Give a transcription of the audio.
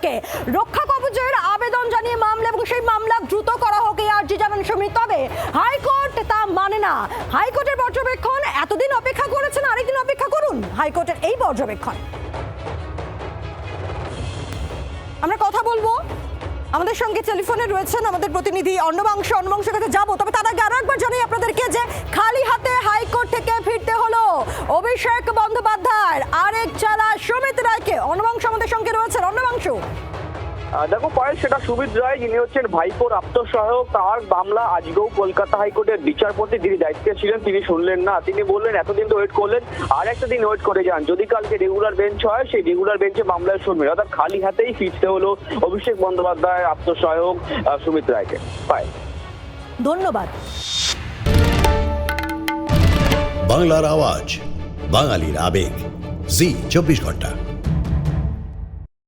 রায়কে রক্ষা কবচের আবেদন জানিয়ে মামলা এবং সেই মামলা দ্রুত করা হোক এই আর্জি জানান সুমিত। তবে হাইকোর্ট তা মানে না। হাইকোর্টের পর্যবেক্ষণ, এতদিন অপেক্ষা করেছেন, আরেকদিন অপেক্ষা করুন। হাইকোর্টের এই পর্যবেক্ষণ আমরা কথা বলবো। আমাদের সঙ্গে টেলিফোনে রয়েছেন আমাদের প্রতিনিধি অন্নবাংশের কাছে যাবো, তবে তার আগে আরো একবার জানাই আপনাদেরকে যে খালি হাতে হাইকোর্ট থেকে ফিরতে হলো অভিষেক বন্দ্যোপাধ্যায়ের আরেক চালা সুমিত রায়কে। অন্নবাংশ আমাদের সঙ্গে রয়েছেন। অন্নবাংশ, দেখো পায়েল, সেটা সুমিত রায় যিনি হচ্ছেন ভাইপোর আত্মসহায়ক, তার মামলা আজকেও কলকাতা হাইকোর্টের বিচারপতি যিনি দায়িত্বে ছিলেন তিনি শুনলেন না। তিনি বললেন এতদিন তো ওয়েট করলেন, আর একটা দিন ওয়েট করে যান, যদি কালকে রেগুলার বেঞ্চ হয় সেই রেগুলার বেঞ্চে মামলায় শুনবেন। অর্থাৎ খালি হাতেই ফিরতে হলো অভিষেক বন্দ্যোপাধ্যায়ের আত্মসহায়ক সুমিত রায়কে। পায়েল, ধন্যবাদ। বাংলার আওয়াজ, বাঙালির আবেগ, জি 24 ঘন্টা।